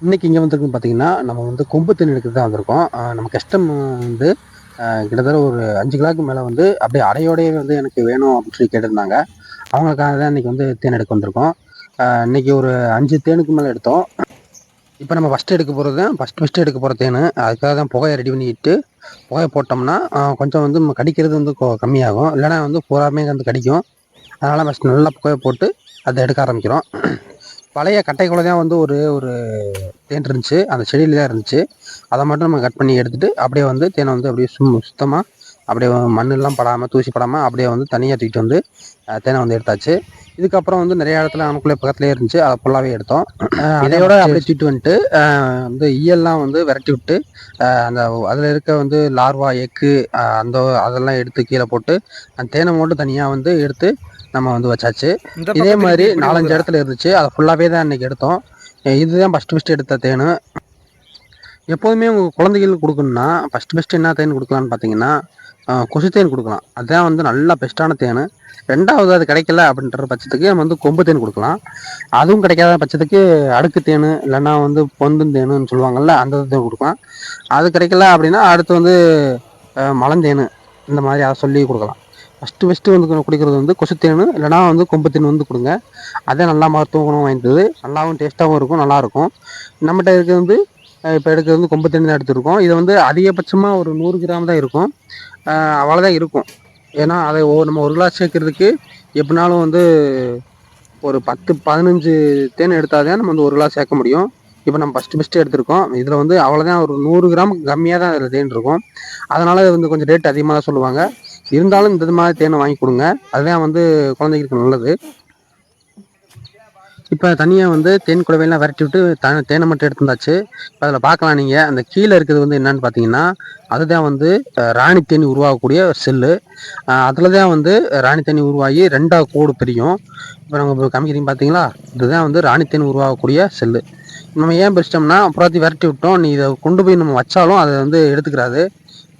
இன்னைக்கு இங்கே வந்திருக்குன்னு பார்த்தீங்கன்னா, நம்ம வந்து கொம்பு தேன் எடுக்க தான் வந்திருக்கோம். நம்ம கஸ்டம் வந்து கிட்டத்தட்ட ஒரு 5 கிலோவுக்கு மேலே வந்து அப்படியே அடையோடையே வந்து எனக்கு வேணும் அப்படின்னு சொல்லி கேட்டிருந்தாங்க. அவங்களுக்காக தான் இன்னைக்கு வந்து தேன் எடுக்க வந்திருக்கோம். இன்னைக்கு ஒரு 5 தேனுக்கு மேலே எடுத்தோம். இப்போ நம்ம ஃபஸ்ட்டு எடுக்க போகிறது தான் ஃபஸ்ட்டு எடுக்க போகிற தேன். அதுக்காக தான் புகையை ரெடி பண்ணிக்கிட்டு புகையை போட்டோம்னா கொஞ்சம் வந்து கடிக்கிறது வந்து கம்மியாகும். இல்லைனா வந்து பூராமே வந்து கடிக்கும். அதனால் ஃபஸ்ட்டு நல்லா புகையை போட்டு அதை எடுக்க ஆரம்பிக்கிறோம். பழைய கட்டைக்குள்ள தான் வந்து ஒரு ஒரு தேன் இருந்துச்சு. அந்த செடியில் தான் இருந்துச்சு. அதை மட்டும் நம்ம கட் பண்ணி எடுத்துகிட்டு அப்படியே வந்து தேனை வந்து அப்படியே சுத்தமாக அப்படியே மண்ணெல்லாம் படாமல் தூசி படாமல் அப்படியே வந்து தனியாக தூக்கிட்டு வந்து தேனை வந்து எடுத்தாச்சு. இதுக்கப்புறம் வந்து நிறைய இடத்துல நமக்குள்ளே பக்கத்துலேயே இருந்துச்சு. அதை ஃபுல்லாகவே எடுத்தோம். இதையோட அப்படியே தூக்கிட்டு வந்துட்டு வந்து ஈயெல்லாம் வந்து விரட்டி விட்டு அந்த அதில் இருக்க வந்து லார்வா எக்கு அந்த அதெல்லாம் எடுத்து கீழே போட்டு அந்த தேனை மட்டும் தனியாக வந்து எடுத்து நம்ம வந்து வச்சாச்சு. இதே மாதிரி 4-5 இடத்துல இருந்துச்சு. அதை ஃபுல்லாகவே தான் இன்றைக்கி எடுத்தோம். இதுதான் ஃபஸ்ட்டு எடுத்த தேன். எப்போதுமே உங்கள் குழந்தைகளுக்கு கொடுக்கணுன்னா ஃபஸ்ட்டு என்ன தேன் கொடுக்கலான்னு பார்த்தீங்கன்னா கொசு தேன் கொடுக்கலாம். அதுதான் வந்து நல்லா பெஸ்ட்டான தேன். ரெண்டாவது அது கிடைக்கல அப்படின்ற பட்சத்துக்கு நம்ம வந்து கொம்பு தேன் கொடுக்கலாம். அதுவும் கிடைக்காத பட்சத்துக்கு அடுக்கு தேன் இல்லைன்னா வந்து பொந்தும் தேனுன்னு சொல்லுவாங்கள்ல, அந்த தேன் கொடுக்கலாம். அது கிடைக்கல அப்படின்னா அடுத்து வந்து மலந்தேன் இந்த மாதிரி அதை சொல்லி கொடுக்கலாம். ஃபஸ்ட்டு வந்து குடிக்கிறது வந்து கொசுத்தேன் இல்லைனா வந்து கொம்பு தேன் வந்து கொடுங்க. அதே நல்லா மருத்துவ குணம் வாய்ந்தது. நல்லாவும் டேஸ்ட்டாகவும் இருக்கும், நல்லாயிருக்கும். நம்மகிட்ட இருக்கிறது வந்து இப்போ எடுக்கிறது வந்து கொம்பு தேன் தான் எடுத்துருக்கோம். இது வந்து அதிகபட்சமாக ஒரு 100 கிராம் தான் இருக்கும். அவ்வளோதான் இருக்கும். ஏன்னா அதை நம்ம ஒரு கிளாஸ் சேர்க்கறதுக்கு எப்படினாலும் வந்து ஒரு 10-15 தேன் எடுத்தால் தான் நம்ம வந்து ஒரு கிளாஸ் சேர்க்க முடியும். இப்போ நம்ம ஃபஸ்ட்டு எடுத்திருக்கோம். இதில் வந்து அவ்வளோதான் ஒரு 100 கிராம் கம்மியாக தான் அதில் தேன் இருக்கும். அதனால் வந்து கொஞ்சம் ரேட் அதிகமாக தான் சொல்லுவாங்க. இருந்தாலும் இந்த மாதிரி தேனை வாங்கி கொடுங்க. அதுதான் வந்து குழந்தைகளுக்கு நல்லது. இப்போ தனியாக வந்து தேன் குழவையெல்லாம் விரட்டி விட்டு தேனை மட்டும் எடுத்துருந்தாச்சு. இப்போ அதில் பார்க்கலாம் நீங்கள் அந்த கீழே இருக்கிறது வந்து என்னென்னு பார்த்தீங்கன்னா அதுதான் வந்து ராணி தேனி உருவாகக்கூடிய செல்லு. அதில் தான் வந்து ராணி தேனி உருவாகி 2ஆக கோடு பிரியும். இப்போ நம்ம இப்போ காமிக்கிறீங்க பார்த்தீங்களா, இதுதான் வந்து ராணி தேனி உருவாகக்கூடிய செல்லு. நம்ம ஏன் பிரிச்சிட்டோம்னா அப்புறத்தி விரட்டி விட்டோம். நீ இதை கொண்டு போய் நம்ம வச்சாலும் அதை வந்து எடுத்துக்கிறாது.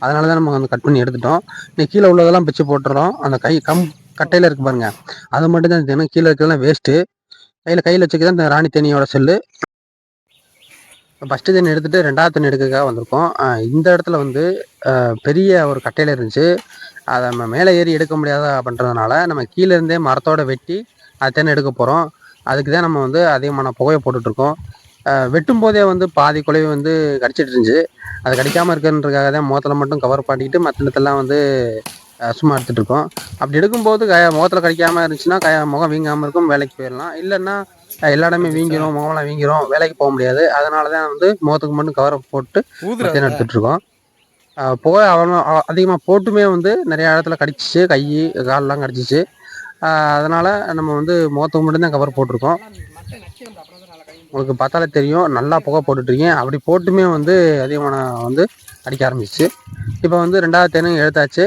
அதனால தான் நம்ம வந்து கட் பண்ணி எடுத்துட்டோம். நீ கீழே உள்ளதெல்லாம் பிச்சு போட்டுறோம். அந்த கட்டையில் இருக்கு பாருங்க, அது மட்டும் தான் தேனும். கீழே இருக்கிறதெல்லாம் வேஸ்ட்டு. கையில் வச்சுக்க இந்த ராணி தேனியோட செல்லு. ஃபஸ்ட்டு தேன் எடுத்துகிட்டு 2ஆவது தேன் எடுக்கிறதுக்காக வந்திருக்கோம். இந்த இடத்துல வந்து பெரிய ஒரு கட்டையில் இருந்துச்சு. அதை நம்ம மேலே ஏறி எடுக்க முடியாத அப்படின்றதுனால நம்ம கீழே இருந்தே மரத்தோட வெட்டி அது தேன் எடுக்க போகிறோம். அதுக்கு தான் நம்ம வந்து அதிகமான புகையை போட்டுட்ருக்கோம். வெட்டும் போதே வந்து பாதி குலைவு வந்து கடிச்சிட்டு இருந்துச்சு. அது கடிக்காமல் இருக்கிறதுக்காக தான் முகத்தில் மட்டும் கவர் பண்ணிக்கிட்டு மற்ற இடத்துலாம் வந்து சும்மா எடுத்துகிட்ருக்கோம். அப்படி எடுக்கும்போது முகத்தில் கடிக்காமல் இருந்துச்சுன்னா முகம் வீங்காமல் இருக்கும், வேலைக்கு போயிடலாம். இல்லைன்னா எல்லா இடமே வீங்கிரும், முகமெல்லாம் வீங்கிரும், வேலைக்கு போக முடியாது. அதனால தான் வந்து முகத்துக்கு மட்டும் கவரை போட்டு தேன் எடுத்துகிட்ருக்கோம். புகை அதிகமாக போட்டுமே வந்து நிறையா இடத்துல கடிச்சிச்சு, கை காலெலாம் கடிச்சிச்சு. அதனால் நம்ம வந்து முகத்துக்கு மட்டும்தான் கவர் போட்டிருக்கோம். உங்களுக்கு பார்த்தாலே தெரியும், நல்லா புகை போட்டுட்ருக்கேன். அப்படி போட்டுமே வந்து அதிகமான வந்து அடிக்க ஆரம்பிச்சிச்சு. இப்போ வந்து 2ஆவது தேனும் எடுத்தாச்சு.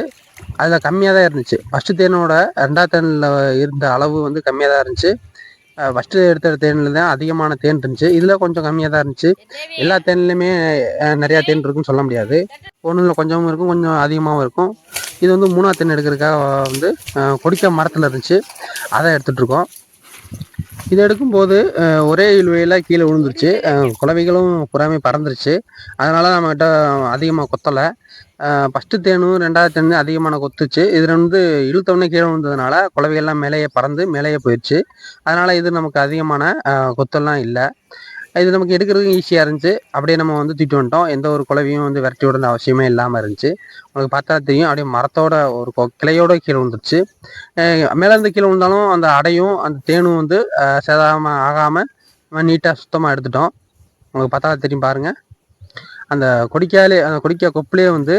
அதில் கம்மியாக தான் இருந்துச்சு. ஃபஸ்ட்டு தேனோட 2ஆவது தேனில் இருந்த அளவு வந்து கம்மியாக தான் இருந்துச்சு. ஃபஸ்ட்டு எடுத்த தேனில் தான் அதிகமான தேன் இருந்துச்சு. இதில் கொஞ்சம் கம்மியாக தான் இருந்துச்சு. எல்லா தேன்லையுமே நிறையா தேன் இருக்குன்னு சொல்ல முடியாது. ஒன்றில் கொஞ்சமும் இருக்கும், கொஞ்சம் அதிகமாகவும் இருக்கும். இது வந்து 3ஆவது தேன் எடுக்கிறதுக்காக வந்து கொடிக்கா மரத்தில் இருந்துச்சு. அதை எடுத்துகிட்ருக்கோம். இதை எடுக்கும்போது ஒரே இழுவையில் கீழே விழுந்துருச்சு. குளவிகளும் புறாமே பறந்துருச்சு. அதனால் நம்மகிட்ட அதிகமாக கொத்தலை. ஃபஸ்ட்டு தேனும் 2ஆவது தேனும் அதிகமான கொத்துச்சு. இதில் வந்து இழுத்தவுடனே கீழே விழுந்ததுனால குளவிகள்லாம் மேலேயே பறந்து மேலேயே போயிடுச்சு. அதனால் இது நமக்கு அதிகமான கொத்தெல்லாம் இல்லை. இது நமக்கு எடுக்கிறதுக்கும் ஈஸியாக இருந்துச்சு. அப்படியே நம்ம வந்து தூக்கிட்டு வந்துட்டோம். எந்த ஒரு குளவியும் வந்து விரட்டி விடணும் அவசியமே இல்லாமல் இருந்துச்சு. உங்களுக்கு பார்த்தா தெரியும், அப்படியே மரத்தோட ஒரு கிளையோட கீழே விழுந்துருச்சு. மேலேருந்து கீழே விழுந்தாலும் அந்த அடையும் அந்த தேனும் வந்து சேதாரமாக ஆகாமல் நீட்டாக சுத்தமாக எடுத்துட்டோம். உங்களுக்கு பார்த்தா தெரியும் பாருங்கள். அந்த கொடிக்கா கொப்புலேயே வந்து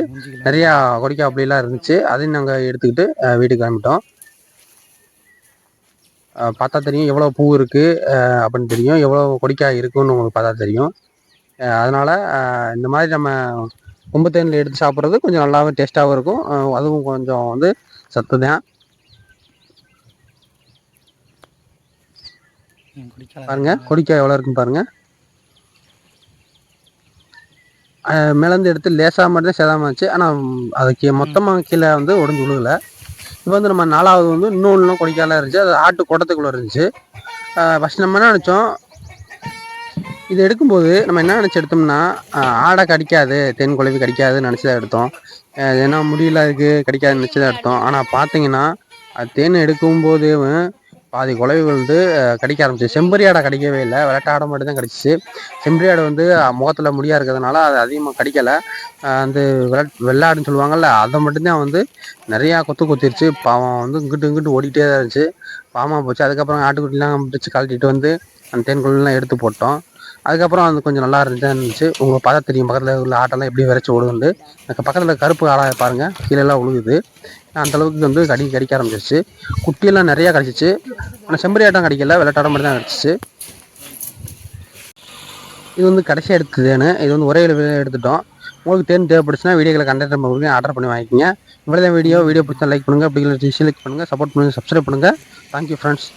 நிறையா கொடிக்கா அப்படிலாம் இருந்துச்சு. அதையும் நாங்கள் எடுத்துக்கிட்டு வீட்டுக்கு கிளம்பிட்டோம். பார்த்தா தெரியும் எவ்வளோ பூ இருக்குது அப்படின்னு தெரியும், எவ்வளோ கொடிக்காய் இருக்குதுன்னு உங்களுக்கு பார்த்தா தெரியும். அதனால் இந்த மாதிரி நம்ம கொம்பு தேனில் எடுத்து சாப்பிட்றது கொஞ்சம் நல்லாவும் டேஸ்ட்டாகவும் இருக்கும். அதுவும் கொஞ்சம் வந்து சத்து தான். பாருங்கள் கொடிக்காய் எவ்வளோ இருக்குன்னு பாருங்கள். மேலேருந்து எடுத்து லேசாக மட்டும் தான் சேதாமாச்சு. ஆனால் அதுக்கு மொத்தமாக கீழே வந்து உடஞ்சி விழுகலை. இப்போ வந்து நம்ம 4ஆவது வந்து இன்னும் கொடிக்காயெல்லாம் இருந்துச்சு. அது ஆட்டு குடத்துக்குள்ளே இருந்துச்சு. ஃபஸ்ட் நம்ம என்ன நினச்சோம், இது எடுக்கும்போது நம்ம என்ன நினச்சி எடுத்தோம்னா ஆடை கடிக்காது, தேன் குளவி கடிக்காதுன்னு நினச்சி தான் எடுத்தோம். ஏன்னா முடியல அதுக்கு கடிக்காதுன்னு நினச்சி தான் எடுத்தோம். ஆனால் பார்த்தீங்கன்னா அது தேன் எடுக்கும்போதே பாதி குளவிகள் வந்து கடிக்க ஆரம்பிச்சு. செம்பரி ஆடை கடிக்கவே இல்லை, வெள்ளாட்டை மட்டும் தான் கடிச்சிச்சு. செம்பரி ஆடை வந்து முகத்தில் முடியாக இருக்கிறதுனால அது அதிகமாக கடிக்கலை. அந்த வெள்ளாடுன்னு சொல்லுவாங்கள்ல, அதை மட்டும்தான் வந்து நிறையா கொத்திருச்சு. பாவம் வந்து இங்கிட்டு இங்கிட்டு ஓடிக்கிட்டே தான் இருந்துச்சு. பாவமாக போச்சு. அதுக்கப்புறம் ஆட்டுக்குட்டிலாம் பிடிச்சி கழட்டிட்டு வந்து அந்த தேன்குழலாம் எடுத்து போட்டோம். அதுக்கப்புறம் அது கொஞ்சம் நல்லா இருந்துச்சு. உங்களுக்கு பார்த்தா தெரியும் பக்கத்தில் உள்ள ஆட்டெல்லாம் எப்படி விரைச்சி ஓடுதுண்டு. எனக்கு பக்கத்தில் கருப்பு ஆடாக பாருங்கள், கீழெல்லாம் உழுகுது. அந்தளவுக்கு வந்து கடிக்க ஆரம்பிச்சிருச்சு. குட்டியெல்லாம் நிறையா கடிச்சிச்சு. ஆனால் செம்பரி ஆட்டம் கடிக்கல, வெள்ளாட்டாடம் மட்டும் தான் கடிச்சிச்சு. இது வந்து கடைசியாக எடுத்ததுன்னு இது வந்து ஒரே எடுத்துட்டோம். உங்களுக்கு தேன் தேவைப்படுச்சுன்னா வீடியோக்களை கண்டெக்ட் பண்ணி ஆர்டர் பண்ணி வாங்கிக்கிங்க. இவ்வளோ தான் வீடியோ பிடிச்சா லைக் பண்ணுங்கள், அப்படி இல்லை டிஸ்லைக் பண்ணுங்கள், சப்போர்ட் பண்ணுங்கள், சப்ஸ்கிரைப் பண்ணுங்கள். Thank you friends.